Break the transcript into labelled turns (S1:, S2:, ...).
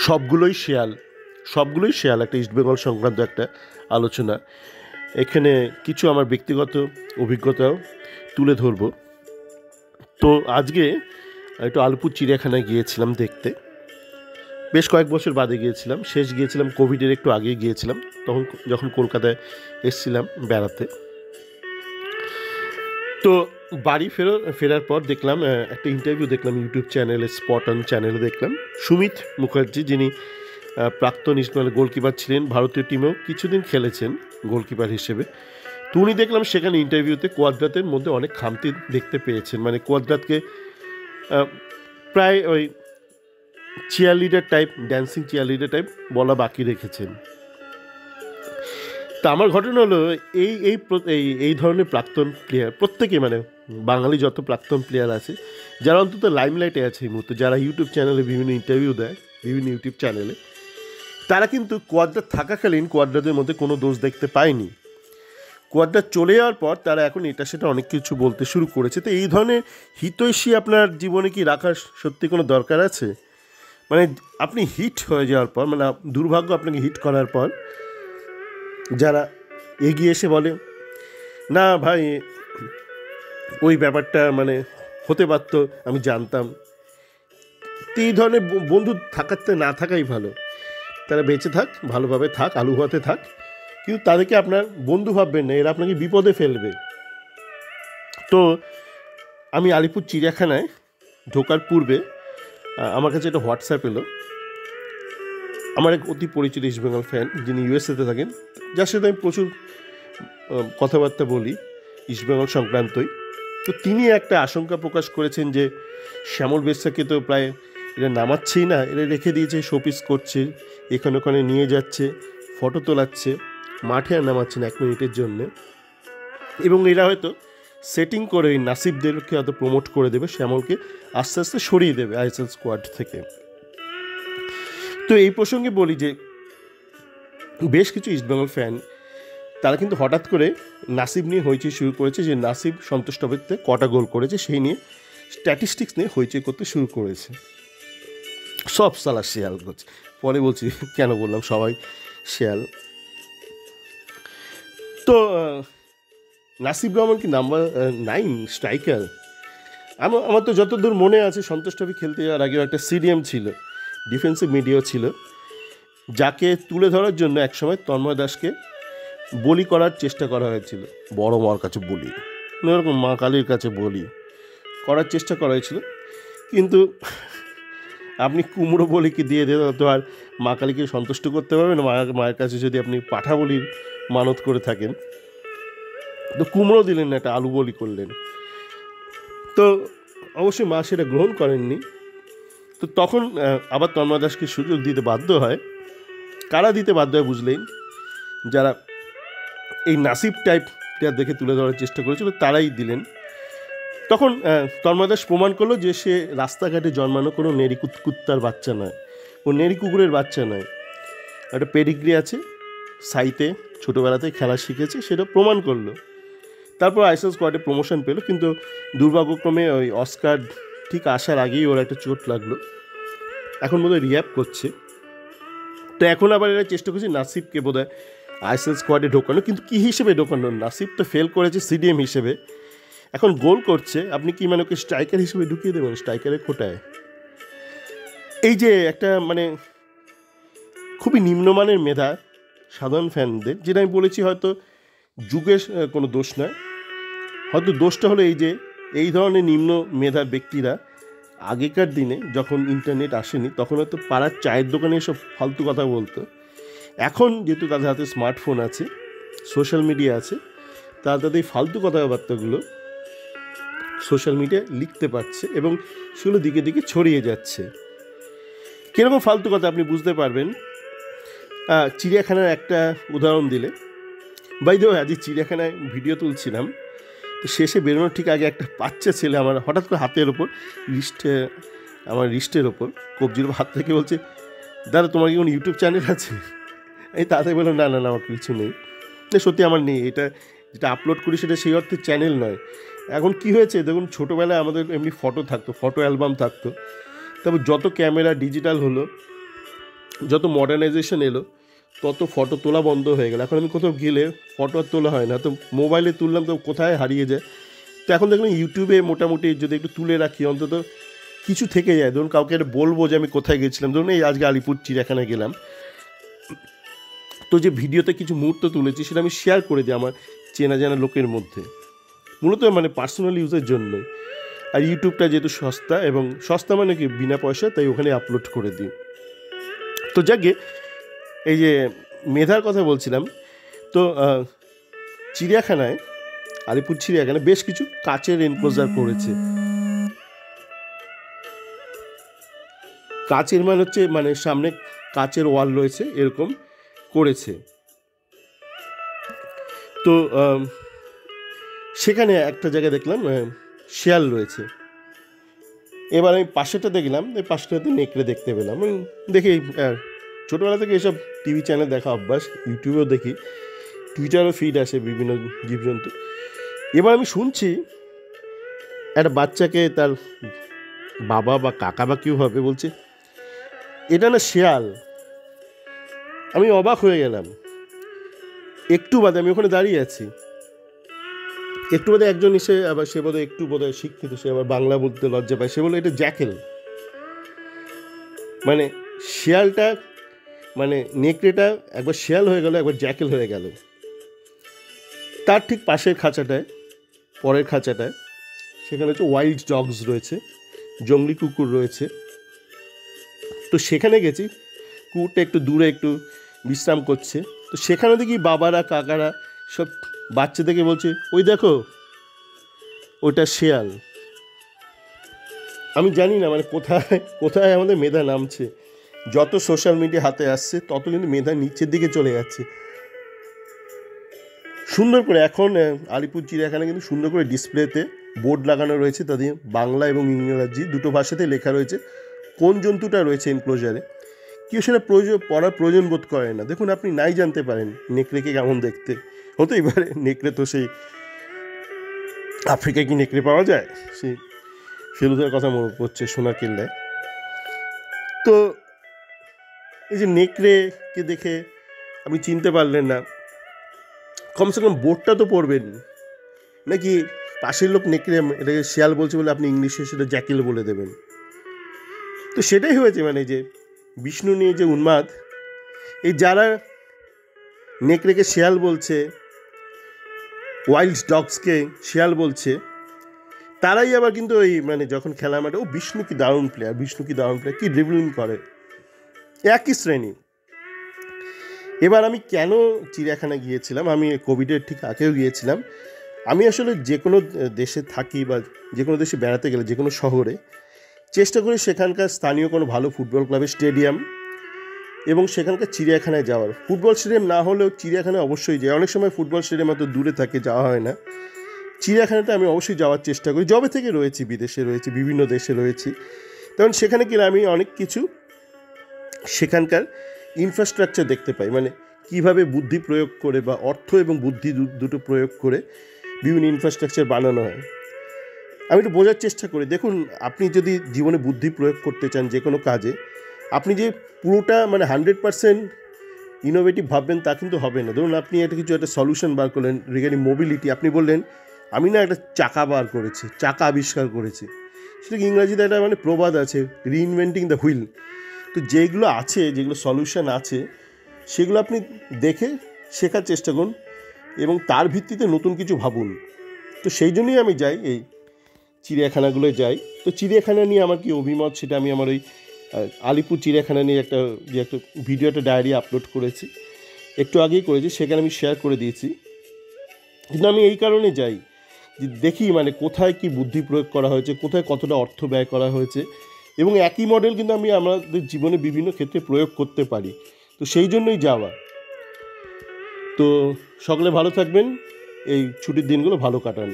S1: সবগুলোই শেয়াল, সবগুলোই শেয়াল। একটা ইস্টবেঙ্গল সংক্রান্ত একটা আলোচনা। এখানে কিছু আমার ব্যক্তিগত অভিজ্ঞতাও তুলে ধরবো। তো আজকে একটু আলিপুর চিড়িয়াখানায় গিয়েছিলাম দেখতে। বেশ কয়েক বছর বাদে গিয়েছিলাম, শেষ গিয়েছিলাম কোভিডের একটু আগেই গিয়েছিলাম, তখন যখন কলকাতায় এসেছিলাম বেড়াতে। তো বাড়ি ফেরার পর দেখলাম একটা ইন্টারভিউ দেখলাম ইউটিউব চ্যানেলে, স্পট অন চ্যানেলে দেখলাম সুমিত মুখার্জি, যিনি প্রাক্তন ইস্টবেঙ্গল গোলকিপার ছিলেন, ভারতীয় টিমেও কিছুদিন খেলেছেন গোলকিপার হিসেবে। তো উনি দেখলাম সেখানে ইন্টারভিউতে কোয়াদ্রাতের মধ্যে অনেক খামতি দেখতে পেয়েছেন। মানে কোয়াদ্রাতকে প্রায় ওই চিয়ারলিডার টাইপ, ড্যান্সিং চিয়ারলিডার টাইপ বলা বাকি রেখেছেন। তা আমার ঘটনা হলো এই এই এই এই ধরনের প্রাক্তন প্লেয়ার প্রত্যেকে, মানে বাঙালি যত প্রাক্তন প্লেয়ার আছে যারা অন্তত লাইমলাইটে আছে এই মুহূর্তে, যারা ইউটিউব চ্যানেলে বিভিন্ন ইন্টারভিউ দেয়, বিভিন্ন ইউটিউব চ্যানেলে, তারা কিন্তু কোয়াদ্রাত থাকাকালীন কোয়াদ্রাতের মধ্যে কোনো দোষ দেখতে পায়নি। কোয়াদ্রাত চলে যাওয়ার পর তারা এখন এটা সেটা অনেক কিছু বলতে শুরু করেছে। তো এই ধরনের হিতৈষী আপনার জীবনে কি রাখার সত্যি কোনো দরকার আছে? মানে আপনি হিট হয়ে যাওয়ার পর, মানে দুর্ভাগ্য আপনাকে হিট করার পর যারা এগিয়ে এসে বলে না ভাই ওই ব্যাপারটা মানে হতে পারতো, আমি জানতাম, তো এই ধরনের বন্ধু থাকাতে না থাকাই ভালো। তারা বেঁচে থাক, ভালোভাবে থাক, আলু ভাতে থাক, কিন্তু তাদেরকে আপনার বন্ধু ভাববেন না, এরা আপনাকে বিপদে ফেলবে। তো আমি আলিপুর চিড়িয়াখানায় ঢোকার পূর্বে আমার কাছে একটা হোয়াটসঅ্যাপ এলো। আমার এক অতি পরিচিত ইস্টবেঙ্গল ফ্যান, যিনি ইউএসএতে থাকেন, যার সাথে আমি প্রচুর কথাবার্তা বলি ইস্টবেঙ্গল সংক্রান্তই। তো তিনি একটা আশঙ্কা প্রকাশ করেছেন যে শ্যামল বেশ্রাকে তো প্রায় এরা নামাচ্ছেই না, এরা রেখে দিয়েছে, শোপিস করছে, এখানে ওখানে নিয়ে যাচ্ছে, ফটো তোলাচ্ছে, মাঠে আর নামাচ্ছে না 1 মিনিটের জন্যে। এবং এরা হয়তো সেটিং করে ওই নাসিবদেরকে হয়তো প্রমোট করে দেবে, শ্যামলকে আস্তে আস্তে সরিয়ে দেবে আইএসএল স্কোয়াড থেকে। তো এই প্রসঙ্গে বলি যে বেশ কিছু ইস্টবেঙ্গল ফ্যান তারা কিন্তু হঠাৎ করে নাসিব নিয়ে হইচই শুরু করেছে, যে নাসিব সন্তোষ ট্রফিতে কটা গোল করেছে সেই নিয়ে স্ট্যাটিস্টিক্স নিয়ে হইচই করতে শুরু করেছে। সব সালা শেয়াল করছে। পরে বলছি কেন বললাম সবাই শেয়াল। তো নাসিব রহমান কি নাম্বার 9 স্ট্রাইকার? আমার তো যতদূর মনে আছে সন্তোষ ট্রফি খেলতে যাওয়ার আগেও একটা সিডিএম ছিল, ডিফেন্সিভ মিডিয়া ছিল, যাকে তুলে ধরার জন্য একসময় তন্ময় দাসকে বলি করার চেষ্টা করা হয়েছিল। বড় মার কাছে বলি, এরকম মা কালীর কাছে বলি করার চেষ্টা করা হয়েছিল, কিন্তু আপনি কুমড়ো বলি কি দিয়ে দিলে তো আর মা কালীকে সন্তুষ্ট করতে পারবেন না। মায়ের কাছে যদি আপনি পাঠা বলির মানত করে থাকেন, তো কুমড়ো দিলেন না, একটা আলু বলি করলেন। তো অবশ্যই মা সেটা গ্রহণ করেননি। তো তখন আবার তন্ময় দাসকে সুযোগ দিতে বাধ্য হয়। কারা দিতে বাধ্য হয় বুঝলেন? যারা এই নাসিব টাইপটা দেখে তুলে ধরার চেষ্টা করেছিল তারাই দিলেন। তখন তন্ময় দাস প্রমাণ করলো যে সে রাস্তাঘাটে জন্মানো কোনো নেড়ি কুত্তার বাচ্চা নয়, ও নেড়ি কুকুরের বাচ্চা নয়, একটা পেডিগ্রি আছে, সাইতে ছোটোবেলাতে খেলা শিখেছে, সেটা প্রমাণ করলো। তারপর আইএসএল স্কোয়াডে প্রমোশন পেলো, কিন্তু দুর্ভাগ্যক্রমে ওই অস্কার ঠিক আসার আগেই ওর একটা চোট লাগলো, এখন বোধহয় রিহ্যাব করছে। তো এখন আবার এরা চেষ্টা করছে নাসিবকে বোধহয় আইএসএল স্কোয়াডে ঢোকানো, কিন্তু কী হিসেবে ঢোকানো? নাসিব তো ফেল করেছে সিডিএম হিসেবে, এখন গোল করছে, আপনি কি মানে ওকে স্ট্রাইকার হিসেবে ঢুকিয়ে দেবেন স্ট্রাইকারের কোটায়? এই যে একটা মানে খুবই নিম্নমানের মেধা সাধারণ ফ্যানদের, যেটা আমি বলেছি হয়তো যুগের কোনো দোষ নয়, হয়তো দোষটা হলো এই যে এই ধরনের নিম্ন মেধার ব্যক্তিরা আগেকার দিনে যখন ইন্টারনেট আসেনি তখন হয়তো পাড়ার চায়ের দোকানে এসব ফালতু কথা বলতো। এখন যেহেতু তাদের হাতে স্মার্টফোন আছে, সোশ্যাল মিডিয়া আছে, তারা তাদের এই ফালতু কথাবার্তাগুলো সোশ্যাল মিডিয়ায় লিখতে পারছে এবং সেগুলো দিকে দিকে ছড়িয়ে যাচ্ছে। কীরকম ফালতু কথা আপনি বুঝতে পারবেন চিড়িয়াখানার একটা উদাহরণ দিলে। বাই দ্য ওয়ে, আজ চিড়িয়াখানায় ভিডিও তুলছিলাম, তো শেষে বেরোনোর ঠিক আগে একটা বাচ্চা ছেলে আমার হঠাৎ করে হাতের ওপর আমার রিস্টের ওপর কবজির ওপর হাত থেকে বলছে, দাদা তোমার কি কোনো ইউটিউব চ্যানেল আছে? এই তাড়াতাড়ি বললাম না না না আমার কিছু নেই। সত্যি আমার নেই, এটা যেটা আপলোড করি সেটা সেই অর্থে চ্যানেল নয়। এখন কি হয়েছে দেখুন, ছোটোবেলায় আমাদের এমনি ফটো থাকতো, ফটো অ্যালবাম থাকতো, তারপর যত ক্যামেরা ডিজিটাল হলো যত মডার্নাইজেশন এলো তত ফটো তোলা বন্ধ হয়ে গেল। এখন আমি কোথাও গেলে ফটো আর তোলা হয় না, তো মোবাইলে তুললাম তো কোথায় হারিয়ে যায়। তো এখন দেখলাম ইউটিউবে মোটামুটি যদি একটু তুলে রাখি অন্তত কিছু থেকে যায়। ধরুন কাউকে বলবো যে আমি কোথায় গেছিলাম, ধরুন এই আজকে আলিপুর চিড়িয়াখানায় গেলাম, তো যে ভিডিওতে কিছু মুহূর্ত তুলেছি সেটা আমি শেয়ার করে দিই আমার চেনা জানা লোকের মধ্যে, মূলত মানে পার্সোনাল ইউজের জন্যই। আর ইউটিউবটা যেহেতু সস্তা, এবং সস্তা মানে কি বিনা পয়সা, তাই ওখানে আপলোড করে দিই। তো যাকে এই যে মেধার কথা বলছিলাম, তো চিড়িয়াখানায়, আলিপুর চিড়িয়াখানায় বেশ কিছু কাচের এনক্লোজার করেছে। কাচের মানে হচ্ছে মানে সামনে কাচের ওয়াল রয়েছে এরকম করেছে। তো সেখানে একটা জায়গায় দেখলাম শেয়াল রয়েছে। এবার আমি পাশেটা দেখলাম, এই পাশটাতে নেকড়ে দেখতে পেলাম। দেখি ছোটোবেলা থেকে এসব টিভি চ্যানেল দেখা অভ্যাস, ইউটিউবেও দেখি, টুইটারও ফিড আসে বিভিন্ন জীবজন্তু। এবার আমি শুনছি একটা বাচ্চাকে তার বাবা বা কাকা বা কেউ হবে বলছে এটা না শেয়াল। আমি অবাক হয়ে গেলাম। একটু বাদে আমি ওখানে দাঁড়িয়ে আছি, একটু বাদে একজন এসে, আবার সে বোধহয় একটু বোধহয় শিক্ষিত, সে আবার বাংলা বলতে লজ্জা পায়, সে বললো এটা জ্যাকেল। মানে শেয়ালটা মানে নেকড়েটা একবার শেয়াল হয়ে গেল, একবার জ্যাকেল হয়ে গেল। তার ঠিক পাশের খাঁচাটায়, পরের খাঁচাটায়, সেখানে হচ্ছে ওয়াইল্ড ডগস রয়েছে, জঙ্গলি কুকুর রয়েছে। তো সেখানে গেছি, কুকুরটা একটু দূরে একটু বিশ্রাম করছে। তো সেখানে দেখি বাবারা কাকারা সব বাচ্চাদেরকে বলছে ওই দেখো ওটা শেয়াল। আমি জানি না মানে কোথায় কোথায় আমাদের মেধা নামছে। যত সোশ্যাল মিডিয়া হাতে আসছে তত কিন্তু মেধা নিচের দিকে চলে যাচ্ছে। সুন্দর করে এখন আলিপুর চিড়িয়াখানা কিন্তু সুন্দর করে ডিসপ্লেতে বোর্ড লাগানো রয়েছে, তাদের বাংলা এবং ইংরাজি দুটো ভাষাতে লেখা রয়েছে কোন জন্তুটা রয়েছে এনক্লোজারে। কেউ সেটা পড়ার প্রয়োজন বোধ করে না। দেখুন আপনি নাই জানতে পারেন নেকড়েকে কেমন দেখতে, হতেই পারে নেকড়ে তো সেই আফ্রিকায় কি নেকড়ে পাওয়া যায়, সেই ফেলুদার কথা মনে পড়ছে সোনার কেল্লায়। তো এই যে নেকড়েকে দেখে আপনি চিনতে পারলেন না, কমসে কম বোর্ডটা তো পড়বেন নাকি পাশের লোক নেকড়ে এটাকে শেয়াল বলছে বলে আপনি ইংলিশে সেটা জ্যাকেল বলে দেবেন। তো সেটাই হয়েছে, মানে যে বিষ্ণু নিয়ে যে উন্মাদ, এই যারা নেকড়েকে শেয়াল বলছে, ওয়াইল্ড ডগসকে শেয়াল বলছে, তারাই আবার কিন্তু ওই মানে যখন খেলা মাঠে ও বিষ্ণু কি দারুণ প্লেয়ার, বিষ্ণু কি দারুণ প্লেয়ার, কি ড্রিবলিং করে, একই শ্রেণী। এবার আমি কেন চিড়িয়াখানায় গিয়েছিলাম, আমি কোভিডের ঠিক আগেও গিয়েছিলাম। আমি আসলে যে কোনো দেশে থাকি বা যে কোনো দেশে বেড়াতে গেলে, যে কোনো শহরে চেষ্টা করি সেখানকার স্থানীয় কোনো ভালো ফুটবল ক্লাবের স্টেডিয়াম এবং সেখানকার চিড়িয়াখানায় যাওয়ার। ফুটবল স্টেডিয়াম না হলেও চিড়িয়াখানায় অবশ্যই যাই। অনেক সময় ফুটবল স্টেডিয়াম এত দূরে থাকে, যাওয়া হয় না। চিড়িয়াখানাটা আমি অবশ্যই যাওয়ার চেষ্টা করি, যবে থেকে রয়েছি, বিদেশে রয়েছি, বিভিন্ন দেশে রয়েছি। তখন সেখানে গেলে আমি অনেক কিছু সেখানকার ইনফ্রাস্ট্রাকচার দেখতে পাই, মানে কিভাবে বুদ্ধি প্রয়োগ করে বা অর্থ এবং বুদ্ধি দুটো প্রয়োগ করে বিভিন্ন ইনফ্রাস্ট্রাকচার বানানো হয়। আমি একটু বোঝার চেষ্টা করি। দেখুন আপনি যদি জীবনে বুদ্ধি প্রয়োগ করতে চান যে কোনো কাজে, আপনি যে পুরোটা মানে 100% ইনোভেটিভ ভাববেন তা কিন্তু হবে না। ধরুন আপনি একটা সলিউশন বার করলেন রিগার্ডিং মোবিলিটি, আপনি বললেন আমি না একটা চাকা বার করেছি, চাকা আবিষ্কার করেছি। সেটা ইংরাজিতে একটা মানে প্রবাদ আছে, রিইনভেন্টিং দ্য হুইল। তো যেগুলো আছে, যেগুলো সলিউশন আছে, সেগুলো আপনি দেখে শেখার চেষ্টা করুন এবং তার ভিত্তিতে নতুন কিছু ভাবুন। তো সেই জন্যই আমি যাই, এই চিড়িয়াখানাগুলোয় যাই। তো চিড়িয়াখানা নিয়ে আমার কি অভিমত সেটা আমি আমার ওই আলিপুর চিড়িয়াখানা নিয়ে একটা ভিডিও, একটা ডায়েরি আপলোড করেছি, একটু আগেই করেছি, সেখানে আমি শেয়ার করে দিয়েছি। কিন্তু আমি এই কারণে যাই যে দেখি মানে কোথায় কি বুদ্ধি প্রয়োগ করা হয়েছে, কোথায় কতটা অর্থ ব্যয় করা হয়েছে, এবং একই মডেল কিন্তু আমি আমাদের জীবনে বিভিন্ন ক্ষেত্রে প্রয়োগ করতে পারি। তো সেই জন্যই যাওয়া। তো সকলে ভালো থাকবেন, এই ছুটির দিনগুলো ভালো কাটান।